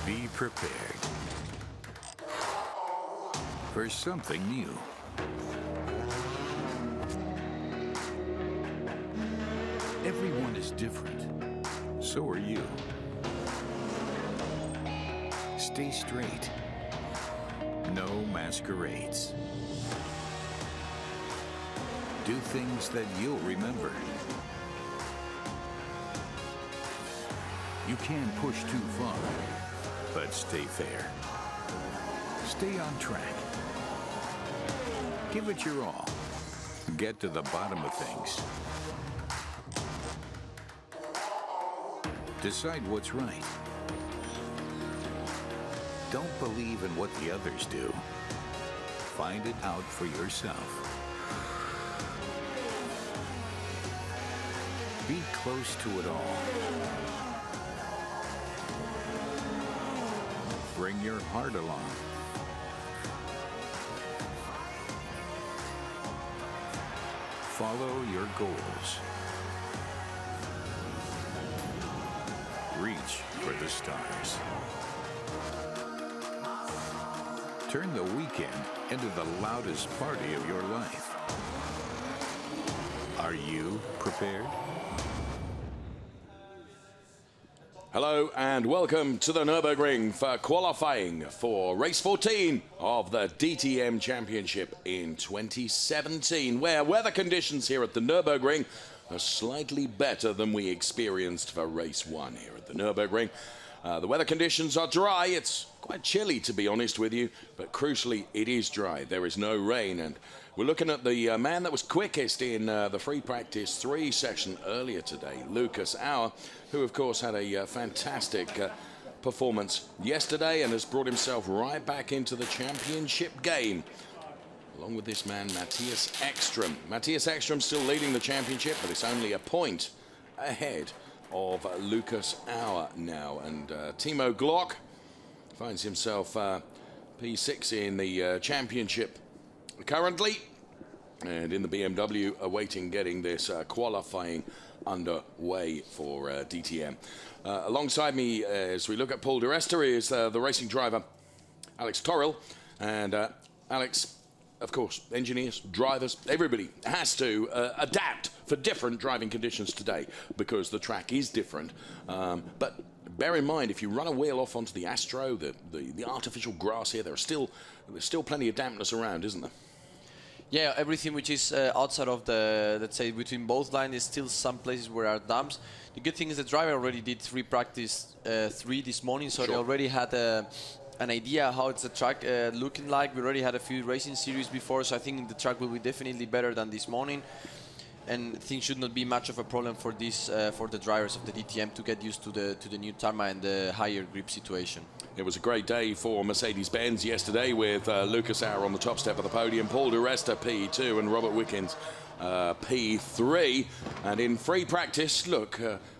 Be prepared for something new. Everyone is different. So are you. Stay straight. No masquerades. Do things that you'll remember. You can push too far, but stay fair. Stay on track. Give it your all. Get to the bottom of things. Decide what's right. Don't believe in what the others do. Find it out for yourself. Be close to it all. Bring your heart along. Follow your goals. Reach for the stars. Turn the weekend into the loudest party of your life. Are you prepared? Hello and welcome to the Nürburgring for qualifying for race 14 of the DTM Championship in 2017, where weather conditions here at the Nürburgring are slightly better than we experienced for race 1 here at the Nürburgring. The weather conditions are dry. It's quite chilly, to be honest with you, but crucially, it is dry. There is no rain, and we're looking at the man that was quickest in the free practice 3 session earlier today, Lucas Auer, who, of course, had a fantastic performance yesterday and has brought himself right back into the championship game, along with this man, Matthias Ekström. Matthias Ekström still leading the championship, but it's only a point ahead of Lucas Auer now, and Timo Glock finds himself P6 in the championship currently, and in the BMW awaiting getting this qualifying underway for DTM. Alongside me as we look at Paul di Resta is the racing driver Alex Toril, and Alex, of course, engineers, drivers, everybody has to adapt for different driving conditions today because the track is different. But bear in mind, if you run a wheel off onto the Astro, the artificial grass here, there's still plenty of dampness around, isn't there? Yeah, everything which is outside of the, let's say, between both lines is still some places where are dumps. The good thing is the driver already did free practice 3 this morning, so they already had an idea how it's the track looking like. We already had a few racing series before, so I think the track will be definitely better than this morning. And things should not be much of a problem for this for the drivers of the DTM to get used to the new tarmac and the higher grip situation. It was a great day for Mercedes-Benz yesterday with Lucas Auer on the top step of the podium, Paul di Resta P2 and Robert Wickens P3. And in free practice, look,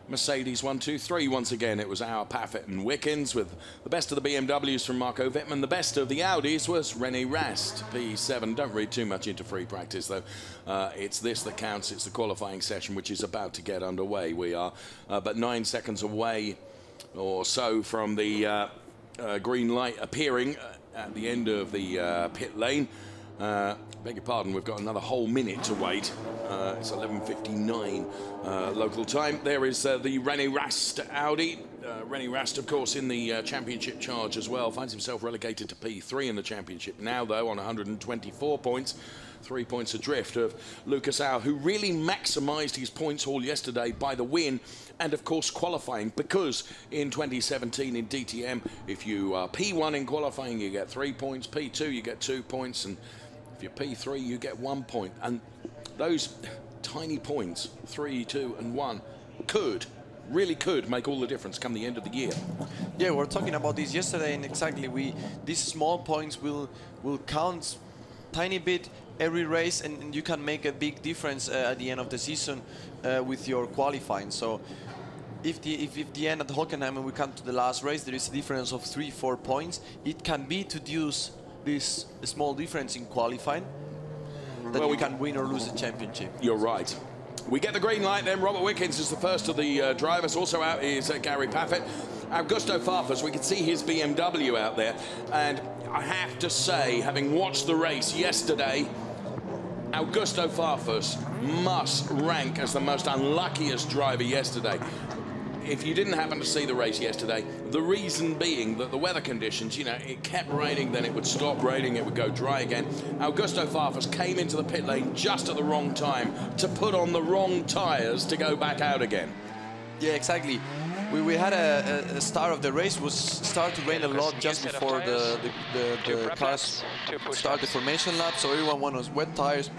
Mercedes 1, 2, 3 once again. It was Auer, Paffett and Wickens, with the best of the BMWs from Marco Wittmann. The best of the Audis was René Rast, P7. Don't read too much into free practice, though. It's this that counts. It's the qualifying session, which is about to get underway. We are but 9 seconds away or so from the green light appearing at the end of the pit lane. Beg your pardon, we've got another whole minute to wait. It's 11:59 local time. There is the René Rast Audi. René Rast, of course, in the championship charge as well. Finds himself relegated to P3 in the championship now, though, on 124 points. 3 points adrift of Lucas Auer, who really maximised his points haul yesterday by the win and, of course, qualifying, because in 2017 in DTM, if you are P1 in qualifying, you get 3 points, P2 you get 2 points, and if you're P3 you get 1 point. And those tiny points, 3, 2 and 1, really could make all the difference come the end of the year. Yeah, we were talking about this yesterday, and exactly these small points will count tiny bit every race, and you can make a big difference at the end of the season with your qualifying. So if the end at Hockenheim and we come to the last race, there is a difference of 3-4 points, it can be to use this small difference in qualifying that we can win or lose the championship. You're right. We get the green light then. Robert Wickens is the first of the drivers. Also out is Gary Paffett. Augusto Farfus, we can see his BMW out there, and I have to say, having watched the race yesterday, Augusto Farfus must rank as the most unluckiest driver yesterday. If you didn't happen to see the race yesterday, the reason being that the weather conditions, you know, it kept raining, then it would stop raining, it would go dry again. Augusto Farfus came into the pit lane just at the wrong time to put on the wrong tyres to go back out again. Yeah, exactly. We had a start of the race was start to rain a lot just before the cars start the formation lap, so everyone wanted wet tires.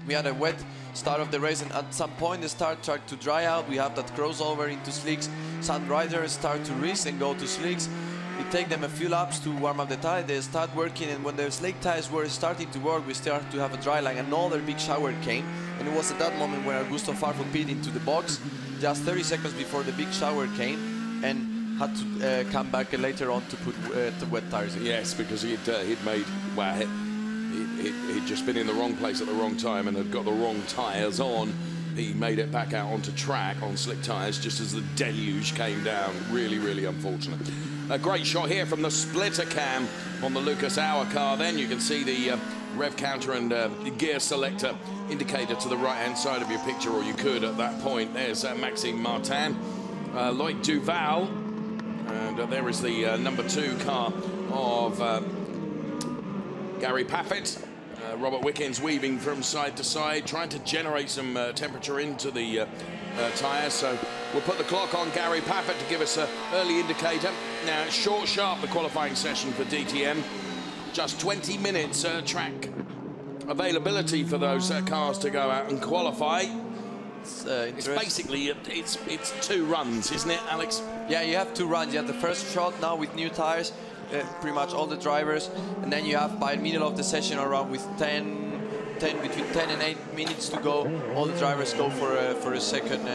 We had a wet start of the race, and at some point the start tried to dry out. We have that crossover into slicks. Some riders start to race and go to slicks. It takes them a few laps to warm up the tire. They start working, and when the slick tires were starting to work, we started to have a dry line. Another big shower came, and it was at that moment when Augusto Farfus pit into the box, just 30 seconds before the big shower came, and had to come back later on to put the wet tires in. Yes, because he'd made, well, he'd just been in the wrong place at the wrong time and had got the wrong tyres on. He made it back out onto track on slick tyres just as the deluge came down. Really, really unfortunate. A great shot here from the splitter cam on the Lucas Auer car. Then you can see the rev counter and gear selector indicator to the right-hand side of your picture, or you could at that point. There's Maxime Martin, Lloyd Duval, and there is the number 2 car of Gary Paffett. Robert Wickens weaving from side to side, trying to generate some temperature into the tyres. So we'll put the clock on Gary Paffett to give us an early indicator. Now, it's short, sharp, the qualifying session for DTM. Just 20 minutes track availability for those cars to go out and qualify. It's basically, it's 2 runs, isn't it, Alex? Yeah, you have 2 runs. You have the first shot now with new tires. Pretty much all the drivers, and then you have by the middle of the session around with between 10 and 8 minutes to go, all the drivers go for a second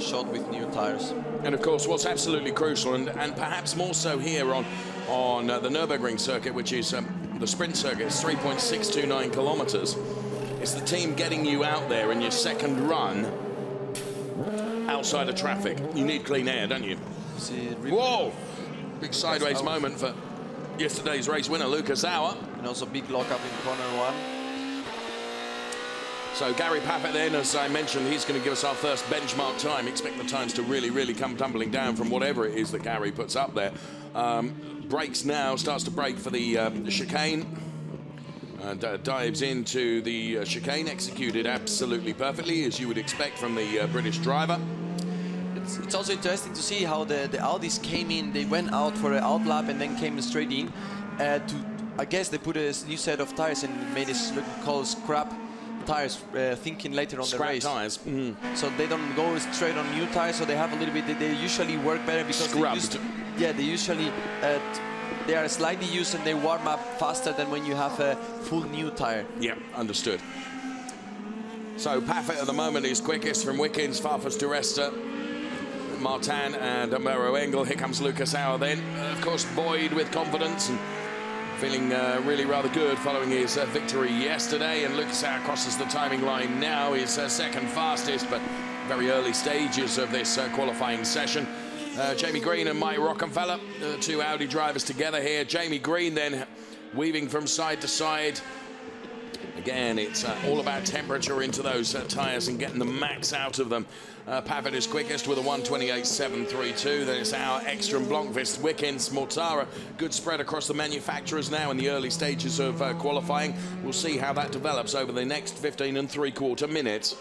shot with new tires. And of course, what's absolutely crucial, and perhaps more so here on the Nürburgring circuit, which is the sprint circuit, it's 3.629 kilometers, it's the team getting you out there in your second run outside of traffic. You need clean air, don't you? Whoa! Big sideways moment for yesterday's race winner, Lucas Auer. And also big lockup in corner 1. So Gary Paffett then, as I mentioned, he's going to give us our first benchmark time. Expect the times to really, really come tumbling down from whatever it is that Gary puts up there. Brakes now, starts to brake for the chicane. And dives into the chicane, executed absolutely perfectly, as you would expect from the British driver. It's also interesting to see how the Audis came in. They went out for an out lap and then came straight in. I guess they put a new set of tires and made this look called scrap tires, thinking later on the race. Scrap tires. So they don't go straight on new tires. So they have a little bit. They usually work better because they usually they are slightly used and they warm up faster than when you have a full new tire. Yeah, understood. So Paffett at the moment is quickest from Wickens, Farfus to Resta, Martin and Mero Engel. Here comes Lucas Auer then. Of course, buoyed with confidence and feeling really rather good following his victory yesterday. And Lucas Auer crosses the timing line now. He's second fastest, but very early stages of this qualifying session. Jamie Green and Mike Rockenfeller, 2 Audi drivers together here. Jamie Green then weaving from side to side. Again, it's all about temperature into those tyres and getting the max out of them. Paffett is quickest with a 1:28.732. Then it's Auer, Ekstrom, Blomqvist, Wickens, Mortara. Good spread across the manufacturers now in the early stages of qualifying. We'll see how that develops over the next 15 3/4 minutes.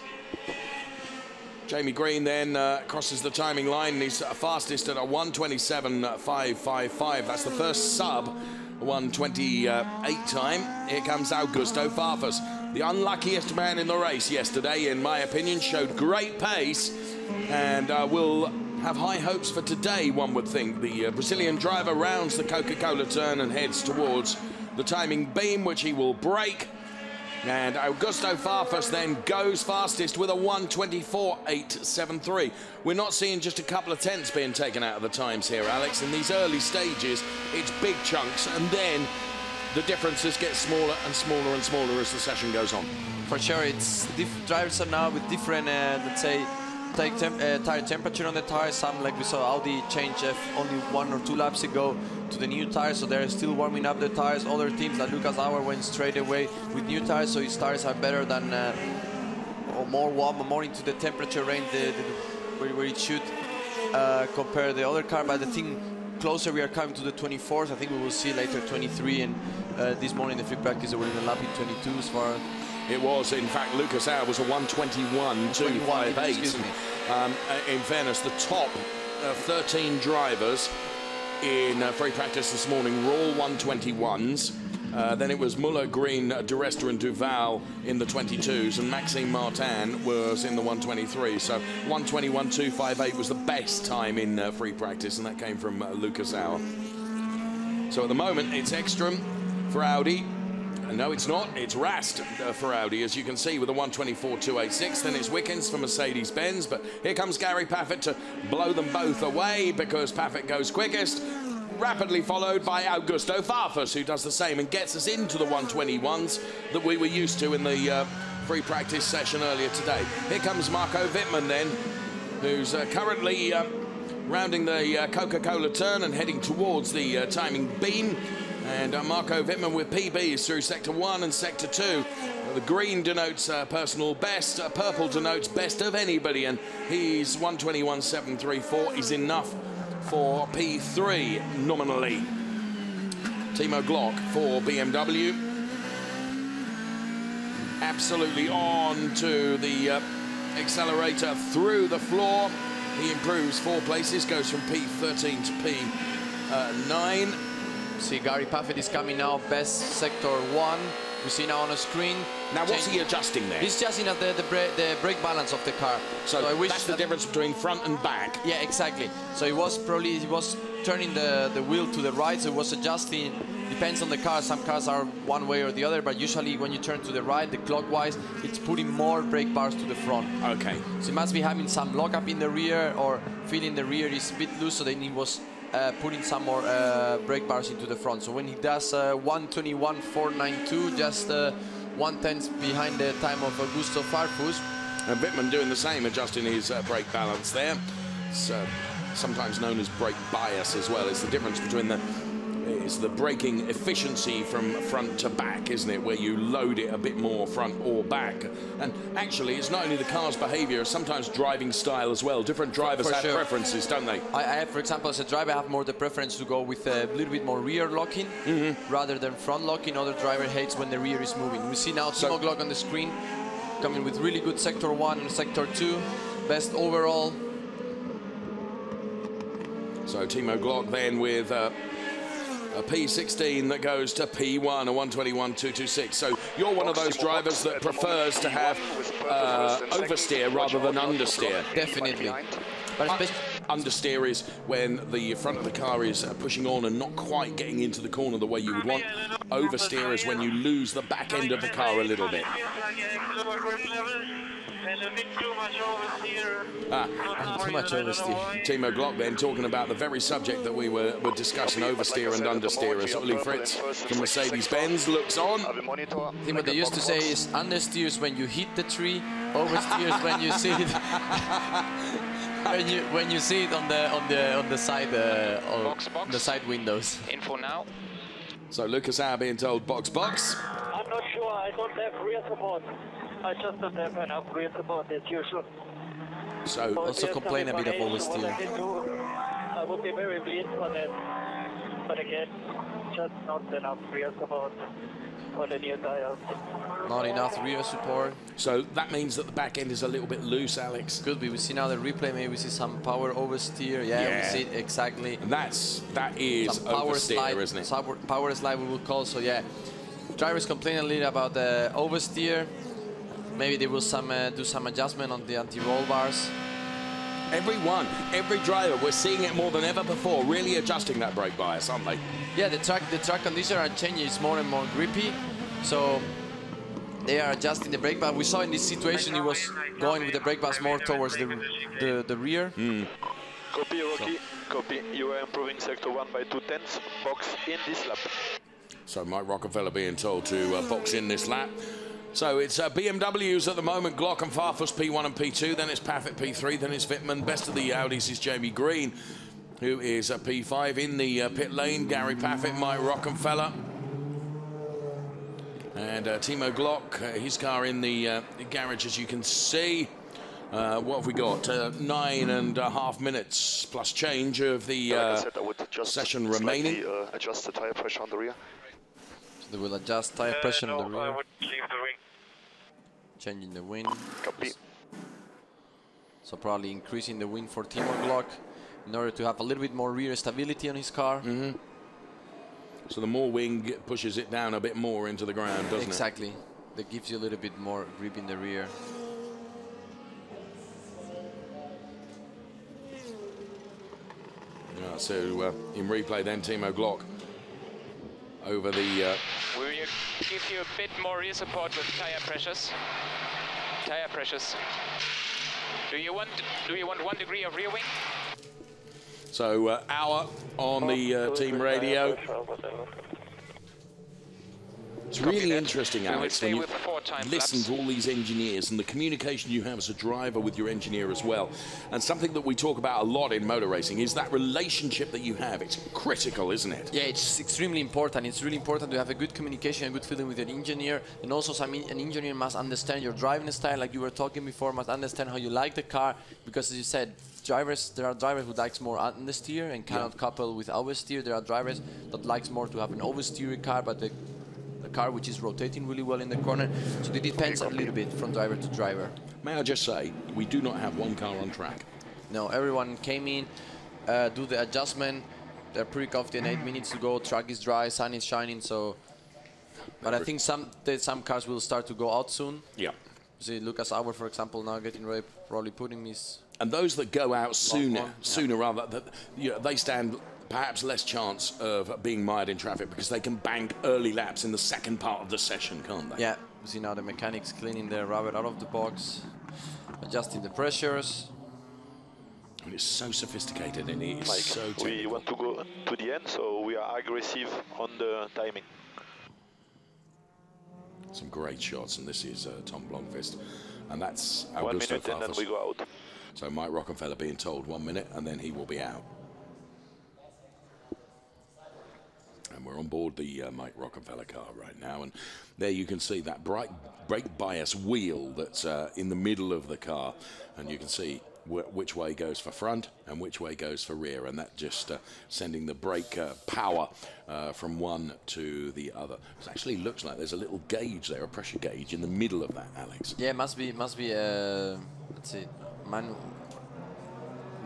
Jamie Green then crosses the timing line and he's fastest at a 1:27.555. That's the first sub 1:28 time. Here comes Augusto Farfus, the unluckiest man in the race yesterday, in my opinion. Showed great pace and will have high hopes for today, one would think. The Brazilian driver rounds the Coca-Cola turn and heads towards the timing beam, which he will break. And Augusto Farfus then goes fastest with a 1:24.873. We're not seeing just a couple of tenths being taken out of the times here, Alex. In these early stages, it's big chunks, and then the differences get smaller and smaller and smaller as the session goes on. For sure, drivers are now with different, let's say, take tire temperature on the tires. Some, like we saw Audi change only 1 or 2 laps ago to the new tires, so they're still warming up the tires. Other teams like Lucas Auer went straight away with new tires, so his tires are better than or more warm, more into the temperature range where it should compare the other car. But the thing, closer we are coming to the 24th. I think we will see later 23, and this morning the free practice they were in the lap in 22 as far. It was, in fact, Lucas Auer was a 1:21.258. In fairness, the top 13 drivers in free practice this morning were all 1:21s. Then it was Muller, Green, De Resta and Duval in the 22s, and Maxime Martin was in the 1:23. So 1:21.258 was the best time in free practice, and that came from Lucas Auer. So at the moment, it's Ekstrom for Audi. No, it's not. It's Rast for Audi, as you can see, with a 1:24.286. Then it's Wickens for Mercedes-Benz. But here comes Gary Paffett to blow them both away, because Paffett goes quickest, rapidly followed by Augusto Farfus, who does the same and gets us into the 1:21s that we were used to in the free practice session earlier today. Here comes Marco Wittmann then, who's currently rounding the Coca-Cola turn and heading towards the timing beam. And Marco Wittmann with PBs through Sector 1 and Sector 2. The green denotes personal best, purple denotes best of anybody, and he's 1:21.734 is enough for P3 nominally. Timo Glock for BMW. Absolutely on to the accelerator through the floor. He improves 4 places, goes from P13 to P9. See, Gary Paffett is coming now, best Sector 1. We see now on the screen. Now, what's he adjusting there? He's adjusting at the brake balance of the car. So I wish that's the difference between front and back. Yeah, exactly. So he was turning the wheel to the right, so it was adjusting. Depends on the car. Some cars are one way or the other, but usually when you turn to the right, the clockwise, it's putting more brake bars to the front. Okay. So he must be having some lockup in the rear, or feeling the rear is a bit loose, so then he was putting some more brake bars into the front. So when he does 1:21.492, just 1/10 behind the time of Augusto Farfus. And Wittmann doing the same, adjusting his brake balance there. It's sometimes known as brake bias as well. It's the difference between it's the braking efficiency from front to back, isn't it? Where you load it a bit more front or back. And actually, it's not only the car's behavior, it's sometimes driving style as well. Different drivers have preferences, don't they? I have, for example, as a driver, I have more the preference to go with a little bit more rear locking rather than front locking. Other driver hates when the rear is moving. We see now Timo Glock on the screen, coming with really good Sector 1 and Sector 2. Best overall. So Timo Glock then with a P16 that goes to P1, a 1:21.226. So you're one of those drivers that prefers to have oversteer rather than understeer. Definitely. But understeer is when the front of the car is pushing on and not quite getting into the corner the way you would want. Oversteer is when you lose the back end of the car a little bit. Too much oversteer. Timo Glock then talking about the very subject that we were discussing, oversteer and understeer, as Uli Fritz from Mercedes-Benz looks on. I think what they used to say is understeers when you hit the tree, oversteers when you see it when you see it on the side on the side windows. Info now. So Lucas Auer being told box. I'm not sure. I don't have rear support. I just don't have enough rear support as usual. So also complain a bit of oversteer. I would be very pleased for that. But again, just not enough rear support for the new tires. Not enough rear support. So that means that the back end is a little bit loose, Alex. Could be. We see now the replay. Maybe we see some power oversteer. Yeah, we see it exactly. And that is some power oversteer, slide, isn't it? Power slide we will call. So yeah, drivers complain a little about the oversteer. Maybe they will do some adjustment on the anti-roll bars. Every driver, we're seeing it more than ever before, really adjusting that brake bias, aren't they? Yeah, the track conditions are changing. It's more and more grippy, so they are adjusting the brake bias. We saw in this situation he was going with the brake bias more towards the rear. Copy, Rocky. Copy. You are improving Sector 1 by 2/10. Box in this lap. So Mike Rockefeller being told to box in this lap. So it's BMWs at the moment, Glock and Farfus P1 and P2, then it's Paffett P3, then it's Wittmann. Best of the Audis is Jamie Green, who is a P5 in the pit lane. Gary Paffett, Mike Rockenfeller. And Timo Glock, his car in the garage, as you can see. What have we got? 9.5 minutes plus change of the session remaining. Adjust the tire pressure on the rear. So they will adjust tire pressure on the I rear. would leave the wing. Changing the wing. Copy. So probably increasing the wing for Timo Glock in order to have a little bit more rear stability on his car. Mm-hmm. So the more wing pushes it down a bit more into the ground, doesn't it? Exactly. That gives you a little bit more grip in the rear. Yeah, so in replay then, Timo Glock over the... Will you give you a bit more rear support with tire pressures? Tire pressures. Do you want 1 degree of rear wing? So hour on the team radio. It's really interesting, Alex, when you listen to all these engineers and the communication you have as a driver with your engineer as well. And something that we talk about a lot in motor racing is that relationship that you have. It's critical, isn't it? Yeah, it's extremely important. It's really important to have a good communication and good feeling with your engineer. And also, an engineer must understand your driving style, like you were talking before, must understand how you like the car. Because as you said, there are drivers who likes more understeer and cannot couple with oversteer. There are drivers that likes more to have an oversteer car, but a car which is rotating really well in the corner. So it depends a little bit from driver to driver. May I just say, we do not have one car on track. No, everyone came in, do the adjustment. They're pretty confident, 8 minutes to go, track is dry, sun is shining, so... But I think some cars will start to go out soon. Yeah. See, Lucas Auer, for example, now getting ready, probably putting his... And those that go out sooner rather, they stand perhaps less chance of being mired in traffic because they can bank early laps in the second part of the session, can't they? Yeah, you see now the mechanics cleaning the rubber out of the box, adjusting the pressures. And it's so sophisticated and it's Mike, so technical. we want to go to the end, so we are aggressive on the timing. Some great shots, and this is Tom Blomqvist, and that's 1 Augusto minute and then Farfus. we go out. So Mike Rockenfeller being told 1 minute, and then he will be out. And we're on board the Mike Rockenfeller car right now, and there you can see that bright brake bias wheel that's in the middle of the car, and you can see which way goes for front and which way goes for rear, and that just sending the brake power from one to the other. It actually looks like there's a little gauge there, a pressure gauge in the middle of that, Alex. Yeah, must be let's see,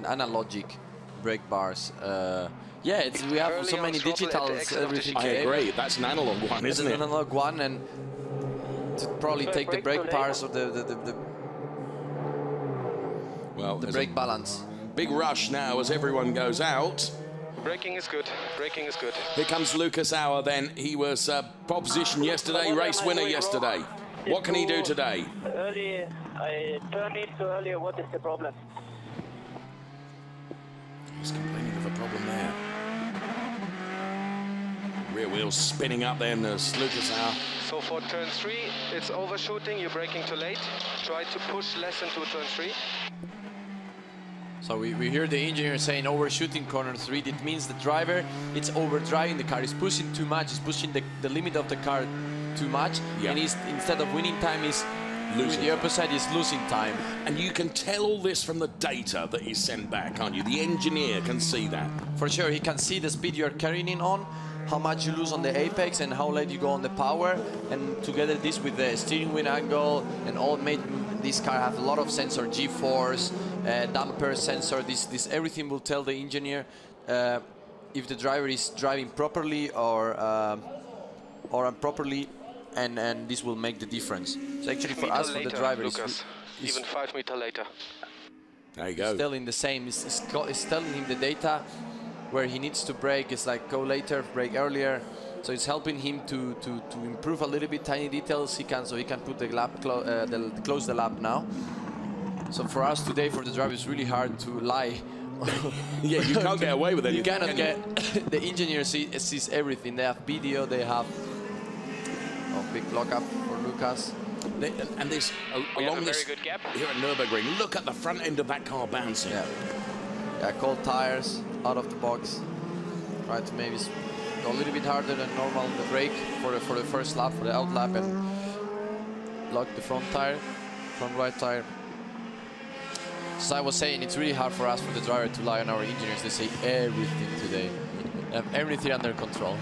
analogic brake bars. Yeah, we have so many digitals. Everything. I agree. That's an analog one, isn't it? It's an analog one, and to probably take the brake parts of the brake balance. Big rush now as everyone goes out. Braking is good. Braking is good. Here comes Lucas Auer then. He was pole position yesterday, race winner yesterday. What can he do today? Early, I turned in too early. What is the problem? He's complaining of a problem there. Rear wheels spinning up then as Lucas Auer. So for turn 3, it's overshooting, you're braking too late. Try to push less into turn 3. So we hear the engineer saying overshooting corner 3. It means the driver, it's overdriving the car, is pushing too much, is pushing the limit of the car too much. Yeah. And he's, instead of winning time, he's losing. the opposite, is losing time. And you can tell all this from the data that is sent back, can't you? The engineer can see that. For sure, he can see the speed you're carrying on, how much you lose on the apex and how late you go on the power, and together this with the steering wheel angle and all made this car have a lot of sensor, G-force, damper sensor, this everything will tell the engineer if the driver is driving properly or improperly, and this will make the difference. So actually for us, for the driver, Lucas, even 5 meters later. There you go. It's telling the same, it's telling him the data where he needs to brake. It's like go later, brake earlier. So it's helping him to improve a little bit tiny details he can, so he can put the lap close the lap now. So for us today, for the driver, it's really hard to lie. Yeah, you can't get away with it. You cannot get. The engineer sees everything. They have video. They have big lockup for Lucas. And this, We have along a this, very good gap. here at Nürburgring, look at the front end of that car bouncing. Yeah, cold tires, out of the box. Try to maybe go a little bit harder than normal on the brake for the first lap, for the out lap, and lock the front tire, front right tire. So I was saying, it's really hard for us, for the driver, to rely on our engineers. They say everything today. They have everything under control.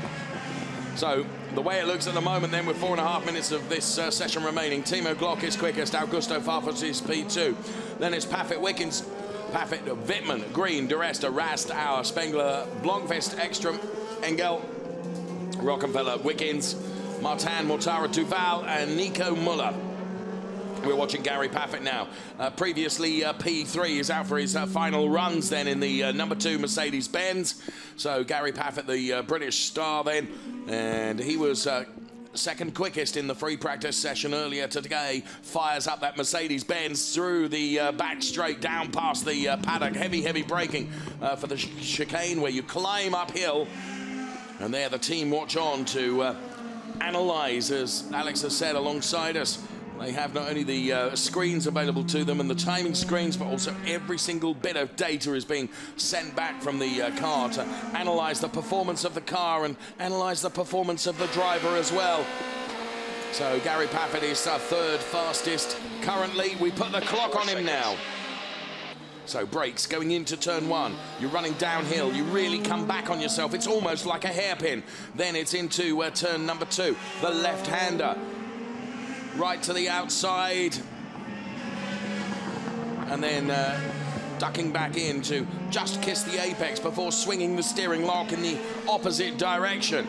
So, the way it looks at the moment then, with 4.5 minutes of this session remaining, Timo Glock is quickest, Augusto Farfus is P2. Then it's Paffett Wickens, Paffett Wittmann, Green, Duresta, Rast, Auer, Spengler, Blomqvist, Ekstrom, Engel, Rockefeller, Wickens, Martin, Mortara, Duval, and Nico Muller. We're watching Gary Paffett now. Previously, P3 is out for his final runs then in the number 2 Mercedes-Benz. So Gary Paffett, the British star then, and he was second quickest in the free practice session earlier today. Fires up that Mercedes-Benz through the back straight, down past the paddock. Heavy braking for the chicane where you climb uphill. And there the team watch on to analyse, as Alex has said, alongside us. They have not only the screens available to them and the timing screens, but also every single bit of data is being sent back from the car to analyse the performance of the car and analyse the performance of the driver as well. So Gary Paffett is third fastest currently. We put the clock on him now. So brakes going into turn 1. You're running downhill. You really come back on yourself. It's almost like a hairpin. Then it's into turn number 2. The left-hander. Right to the outside. And then ducking back in to just kiss the apex before swinging the steering lock in the opposite direction.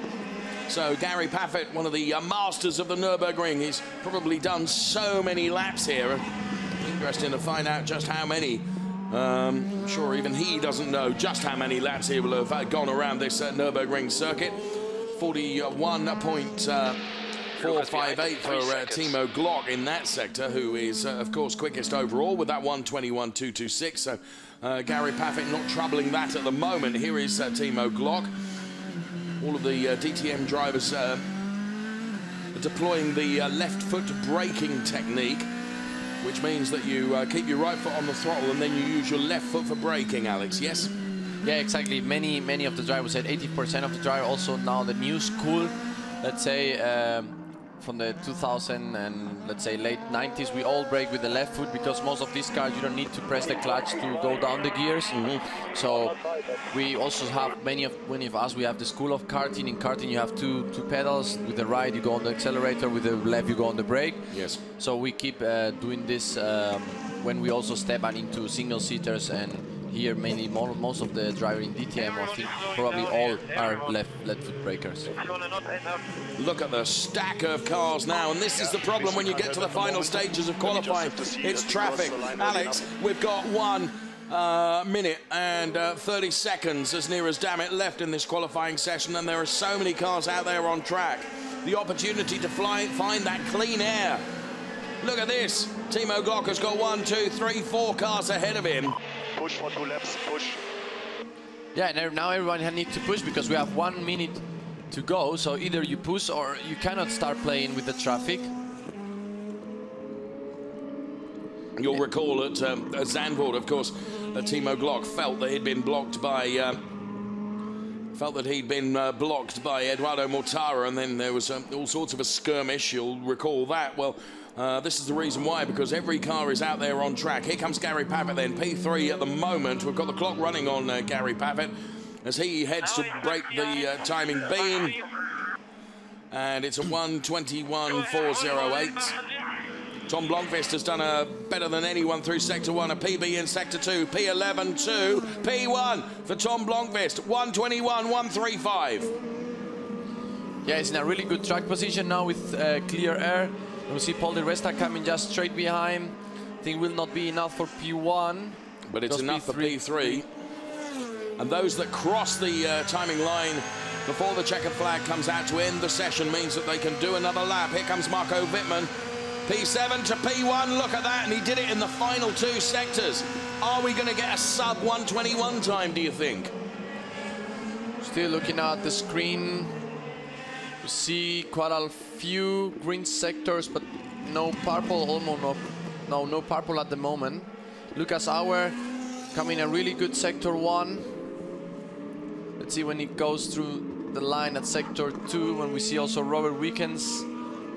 So Gary Paffett, one of the masters of the Nürburgring, he's probably done so many laps here. Interesting to find out just how many. I'm sure even he doesn't know just how many laps he will have gone around this Nürburgring circuit. 41.458 for Timo Glock in that sector, who is, of course, quickest overall with that 1:21.226. So Gary Paffett not troubling that at the moment. Here is Timo Glock. All of the DTM drivers deploying the left foot braking technique, which means that you keep your right foot on the throttle and then you use your left foot for braking, Alex, yes? Yeah, exactly. Many of the drivers said 80% of the driver also now the new school, let's say, from the 2000 and let's say late 90s, we all brake with the left foot because most of these cars you don't need to press the clutch to go down the gears. So we also have many of us, we have the school of karting. In karting you have two pedals. With the right you go on the accelerator, with the left you go on the brake. Yes. So we keep doing this when we also step on into single seaters, and here mainly most of the drivers in DTM, I think probably all are left foot brakers. Look at the stack of cars now, and this is the problem when you get to the final stages of qualifying. It's traffic. Alex, we've got 1 minute and 30 seconds as near as damn it left in this qualifying session, and there are so many cars out there on track. The opportunity to find that clean air. Look at this. Timo Glock has got 1, 2, 3, 4 cars ahead of him. Push for 2 laps, push. Yeah, and now everyone needs to push because we have 1 minute to go. So either you push or you cannot start playing with the traffic. You'll recall at Zandvoort, of course, Timo Glock felt that he'd been blocked by Eduardo Mortara, and then there was all sorts of a skirmish. You'll recall that. Well, this is the reason why, because every car is out there on track. Here comes Gary Paffett then, P3 at the moment. We've got the clock running on Gary Paffett as he heads to break the timing beam. And it's a 1:21.408. Tom Blomqvist has done better than anyone through Sector 1, a PB in Sector 2, P11.2, P1 for Tom Blomqvist, 1:21.135. Yeah, it's in a really good track position now with clear air. We see Paul Di Resta coming just straight behind. I think will not be enough for P1. But it's enough for P3. And those that cross the timing line before the checkered flag comes out to end the session means that they can do another lap. Here comes Marco Wittmann. P7 to P1, look at that, and he did it in the final 2 sectors. Are we going to get a sub 1:21 time, do you think? Still looking at the screen. We see quite a few green sectors, but no purple, almost no purple at the moment. Lucas Auer coming a really good sector 1. Let's see when he goes through the line at sector 2, when we see also Robert Wickens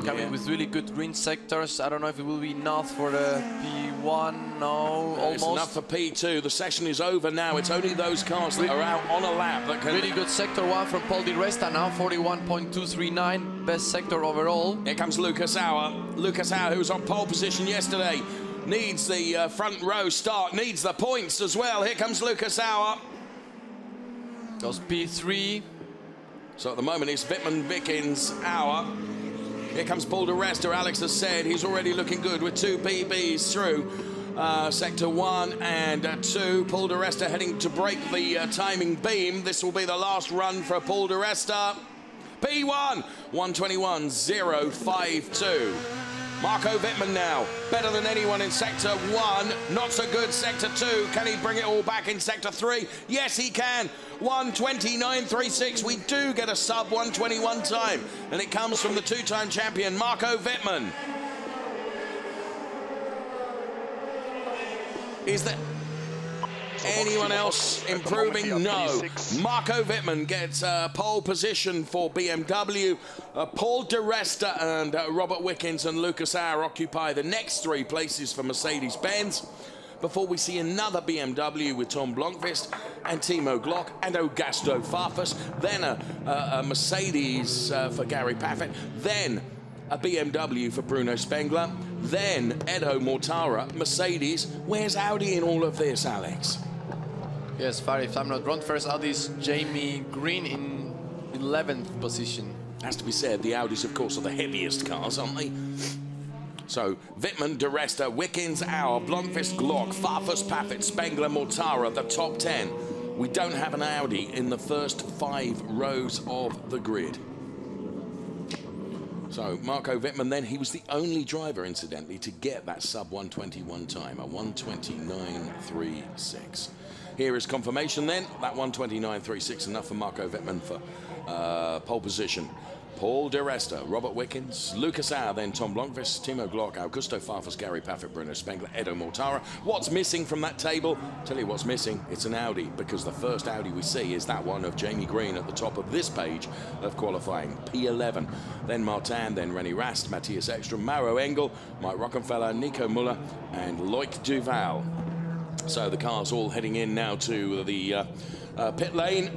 coming with really good green sectors. I don't know if it will be enough for the P1. No, almost. It's enough for P2. The session is over now. It's only those cars that are out on a lap that can... Really good sector 1 from Paul Di Resta now, 41.239, best sector overall. Here comes Lucas Auer. Lucas Auer, who was on pole position yesterday, needs the front row start, needs the points as well. Here comes Lucas Auer. Goes P3. So at the moment it's Wittmann, Wickens, Auer. Here comes Paul Di Resta. Alex has said he's already looking good with 2 PBs through sector 1 and 2. Paul Di Resta heading to break the timing beam. This will be the last run for Paul Di Resta. P1, 121.052. Marco Wittmann now, better than anyone in sector 1. Not so good sector 2. Can he bring it all back in sector 3? Yes, he can. 129.36. We do get a sub 121 time, and it comes from the 2-time champion, Marco Wittmann. Is there anyone else improving? No. Marco Wittmann gets pole position for BMW. Paul Di Resta and Robert Wickens and Lucas Auer occupy the next 3 places for Mercedes-Benz, before we see another BMW with Tom Blomqvist and Timo Glock and Augusto Farfus, then a Mercedes for Gary Paffett, then a BMW for Bruno Spengler, then Edo Mortara, Mercedes. Where's Audi in all of this, Alex? Yes, Fari, if I'm not wrong, first Audi's Jamie Green in 11th position. Has to be said, the Audis, of course, are the heaviest cars, aren't they? So, Wittmann, Di Resta, Wickens, Auer, Blomqvist, Glock, Farfus, Paffett, Spengler, Mortara, the top 10. We don't have an Audi in the first 5 rows of the grid. So, Marco Wittmann then, he was the only driver, incidentally, to get that sub 121 time, a 129.36. Here is confirmation then, that 129.36 enough for Marco Wittmann for pole position. Paul Di Resta, Robert Wickens, Lucas Auer, then Tom Blomqvist, Timo Glock, Augusto Farfus, Gary Paffett, Bruno Spengler, Edo Mortara. What's missing from that table? Tell you what's missing, it's an Audi, because the first Audi we see is that one of Jamie Green at the top of this page of qualifying, P11. Then Martin, then René Rast, Matthias Ekstrom, Mauro Engel, Mike Rockenfeller, Nico Müller, and Loic Duval. So the cars all heading in now to the pit lane.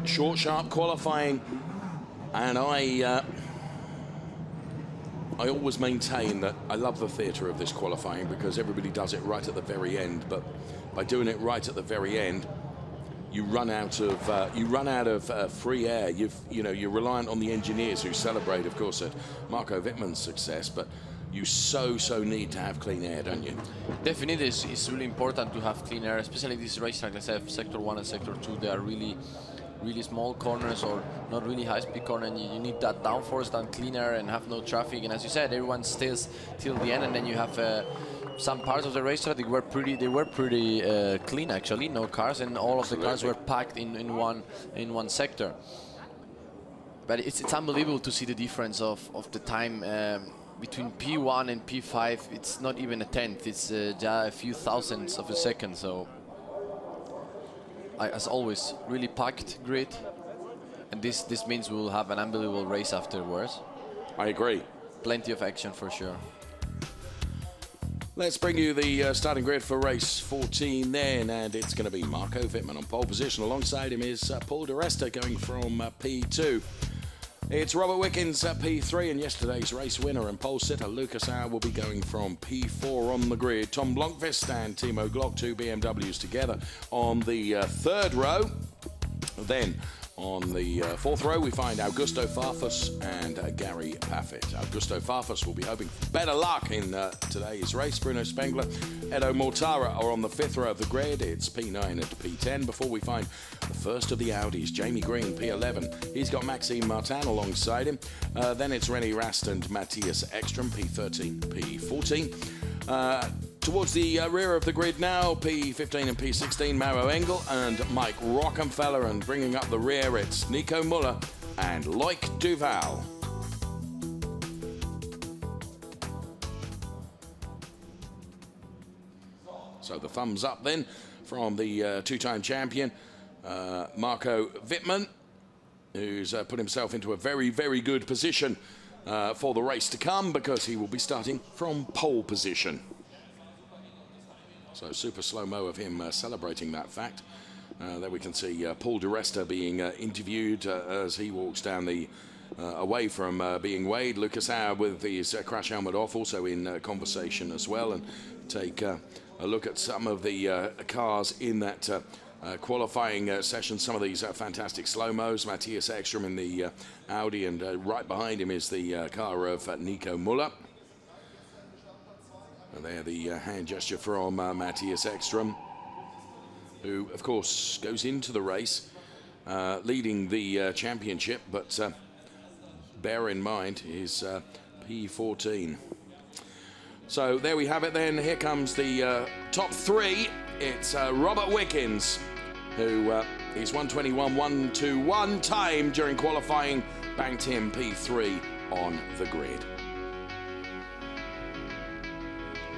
Short, sharp qualifying. And I always maintain that I love the theatre of this qualifying, because everybody does it right at the very end. But by doing it right at the very end, you run out of free air. You're reliant on the engineers who celebrate, of course, at Marco Wittmann's success. But you so need to have clean air, don't you? Definitely, it's really important to have clean air, especially this racetrack. Let's say sector 1 and sector 2, they are really small corners, or not really high-speed corner, and you need that downforce, that clean air, and have no traffic. And as you said, everyone stays till the end, and then you have some parts of the racetrack. They were pretty clean actually, no cars, and all of the cars were packed in one sector. But it's unbelievable to see the difference of the time between P1 and P5. It's not even a tenth. It's just a few thousandths of a second. So, as always, really packed grid, and this means we will have an unbelievable race afterwards. I agree. Plenty of action for sure. Let's bring you the starting grid for race 14 then, and it's going to be Marco Wittmann on pole position. Alongside him is Paul Di Resta going from P2. It's Robert Wickens at P3, and yesterday's race winner and pole sitter Lucas Auer will be going from P4 on the grid. Tom Blomqvist and Timo Glock, 2 BMWs together on the 3rd row. Then on the 4th row, we find Augusto Farfus and Gary Paffett. Augusto Farfus will be hoping for better luck in today's race. Bruno Spengler, Edo Mortara are on the 5th row of the grid. It's P9 and P10 before we find the first of the Audis, Jamie Green, P11. He's got Maxime Martin alongside him. Then it's René Rast and Matthias Ekstrom, P13, P14. Towards the rear of the grid now, P15 and P16, Mauro Engel and Mike Rockenfeller, and bringing up the rear, it's Nico Müller and Loic Duval. So the thumbs up then from the two-time champion, Marco Wittmann, who's put himself into a very, very good position for the race to come, because he will be starting from pole position. So super slow-mo of him celebrating that fact. There we can see Paul di Resta being interviewed as he walks down the away from being weighed. Lucas Auer with his crash helmet off, also in conversation as well, and take a look at some of the cars in that qualifying session. Some of these fantastic slow-mos. Matthias Ekstrom in the Audi, and right behind him is the car of Nico Müller. And there the hand gesture from Matthias Ekstrom, who of course goes into the race leading the championship, but bear in mind is P14. So there we have it then. Here comes the top three. It's Robert Wickens, who is 1:21.121 time during qualifying, banked him P3 on the grid.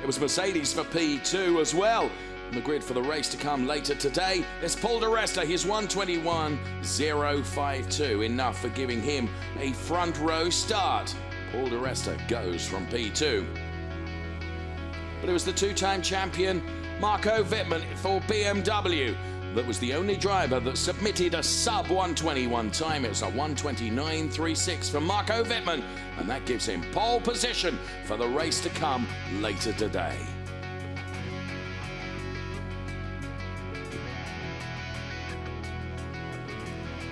It was Mercedes for P2 as well on the grid for the race to come later today. It's Paul di Resta, his 1:21.052, enough for giving him a front row start. Paul di Resta goes from P2. But it was the two-time champion Marco Wittmann for BMW that was the only driver that submitted a sub 1:21 time. It was a 1:29.36 for Marco Wittmann, and that gives him pole position for the race to come later today.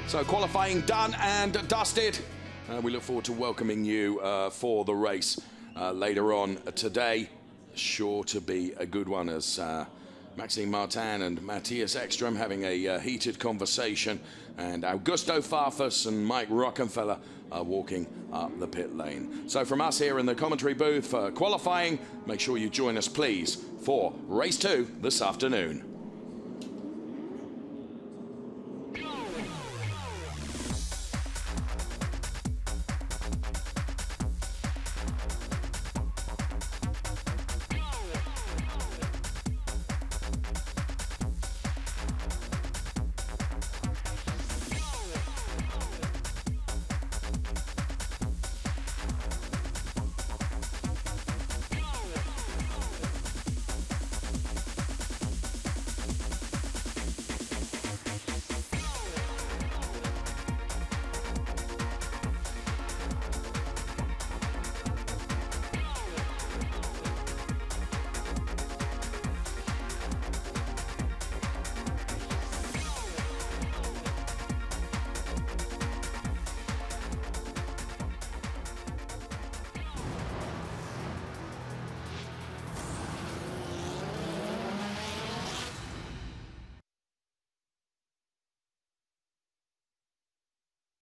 So qualifying done and dusted. We look forward to welcoming you for the race later on today. Sure to be a good one, as Maxime Martin and Matthias Ekstrom having a heated conversation, and Augusto Farfus and Mike Rockenfeller are walking up the pit lane. So from us here in the commentary booth for qualifying, make sure you join us please for race 2 this afternoon.